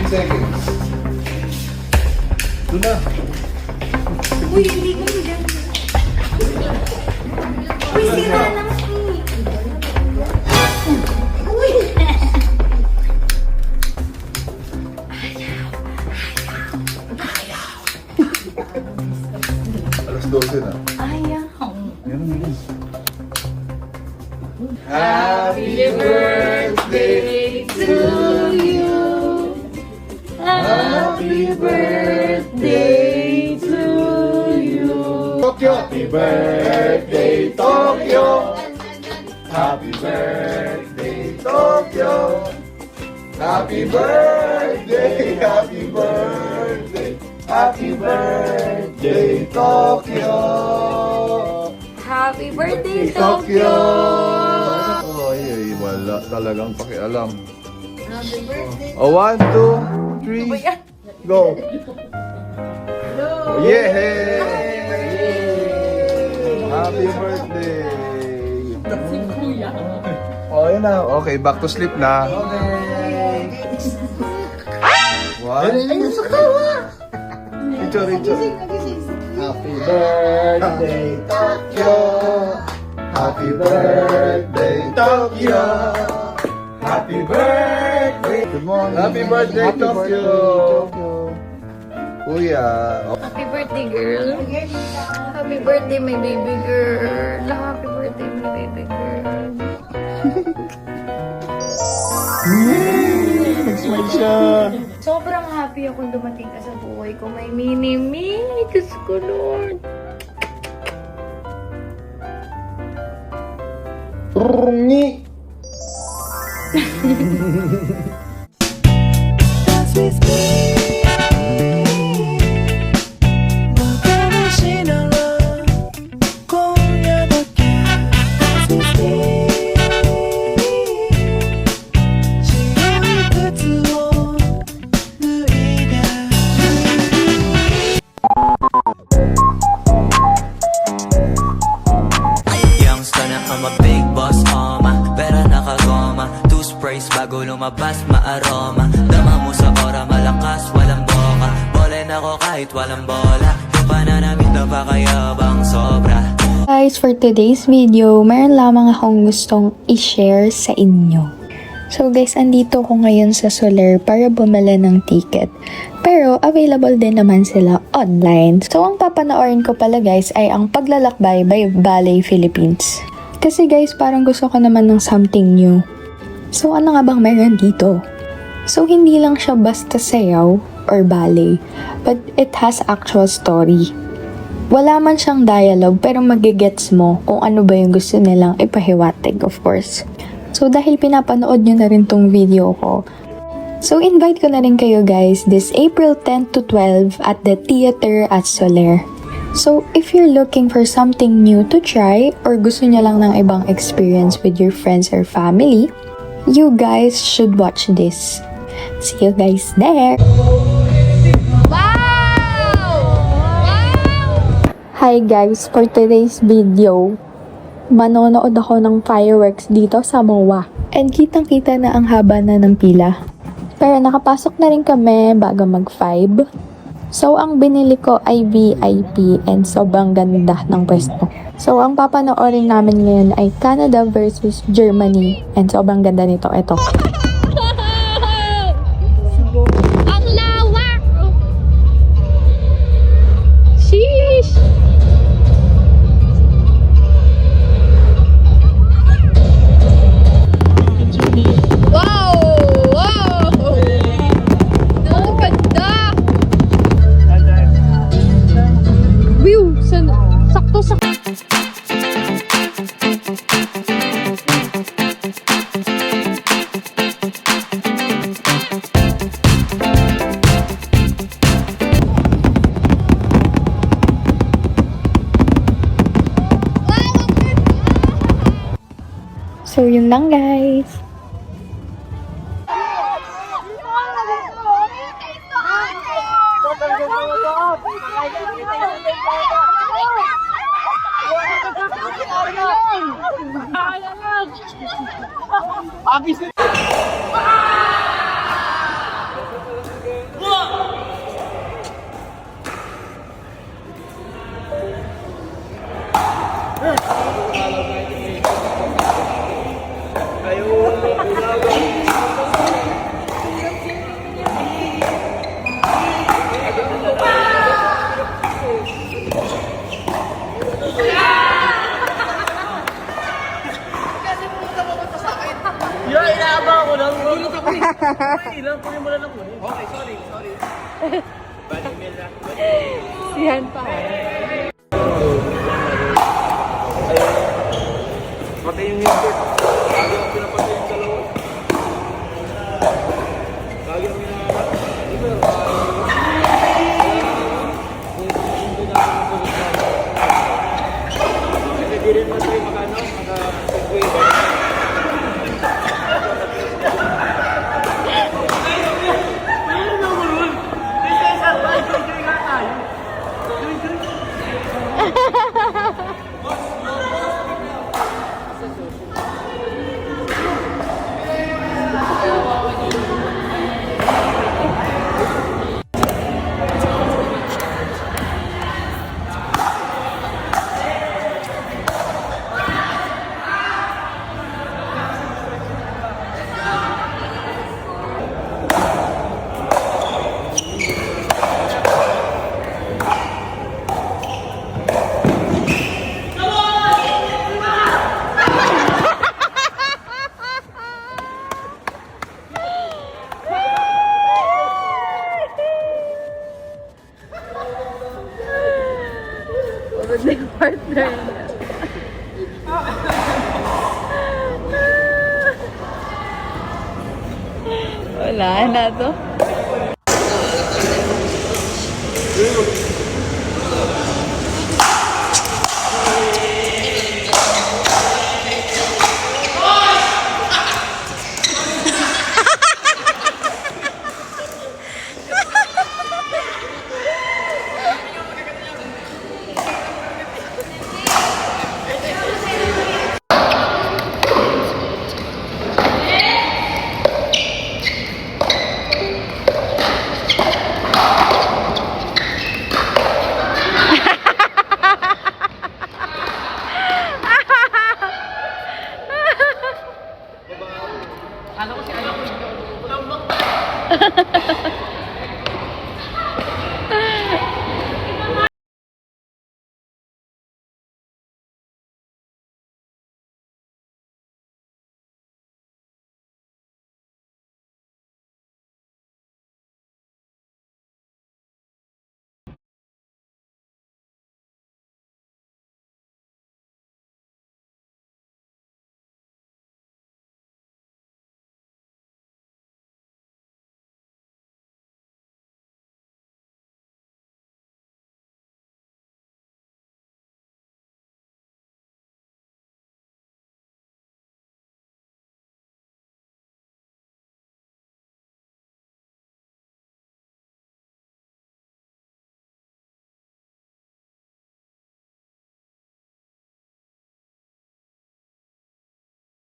seconds. Doon na. Uy, hindi ko dyan. Uy, sira lang eh. Uy! Alas 12 na. Ayaw. Yan ang bilis. Happy birthday to you. Happy birthday to you. Tokyo! Happy birthday, Tokyo! Happy birthday, Tokyo! Happy birthday, happy birthday, happy birthday, Tokyo! Happy birthday, Tokyo! Ay, wala talagang pakialam. Happy birthday. Oh, 1, 2, 3, go! Oh, yeah! Happy birthday! Oh, yun na. Okay, back to sleep na. What? Ayun sa kawa! Richo. Happy birthday, Tokyo! Happy birthday, Tokyo! Happy birthday! Good morning! Happy birthday, Tokyo! Kuya! Happy birthday, girl. Happy birthday, my baby girl. Happy birthday, my baby girl. Nag-smile siya! Sobrang happy akong dumating ka sa buhay ko. May mini-me. Diyos ko, Lord. Rungi! I'm a big boss, pera nakagoma. Two sprays bago lumabas, maaroma. Dama mo sa ora, malakas, walang boka. Bolen ako kahit walang bola. Yung pananamit na pakayabang sobra. Guys, for today's video, mayroon lamang akong gustong i-share sa inyo. So guys, andito ko ngayon sa Soler para bumili ng ticket. Pero available din naman sila online. So ang papanoorin ko pala guys ay ang Paglalakbay by Ballet Philippines. Kasi guys, parang gusto ko naman ng something new. So ano nga bang meron dito? So hindi lang siya basta sayaw or ballet, but it has actual story. Wala man siyang dialogue pero magigets mo kung ano ba yung gusto nilang ipahiwatig, of course. So dahil pinapanood nyo na rin tong video ko, so invite ko na rin kayo guys this April 10 to 12 at the theater at Soler. So if you're looking for something new to try or gusto nyo lang ng ibang experience with your friends or family, you guys should watch this. See you guys there! Hi guys, for today's video, manonood ako ng fireworks dito sa MOA. And kitang-kita na ang haba na ng pila. Pero nakapasok na rin kami bago mag-5. So ang binili ko ay VIP and sobrang ganda ng pwesto. So ang papanoorin namin ngayon ay Canada versus Germany and sobrang ganda nito. Ito. Ang lawak! Sheesh! Wow! Wow! Ang ganda! View! Sakto sa... So yun lang guys. Ilang kunin mo lang kunin. Okay, sorry. Bali mail na. Yan pa. Patay yung headset. Lagi ang pinapatay yung dalawa. Lagi ang hindi rin na tayo mag-segway ba? Pagod na yung partner niya. Wala na to. Ano ko si ano ko?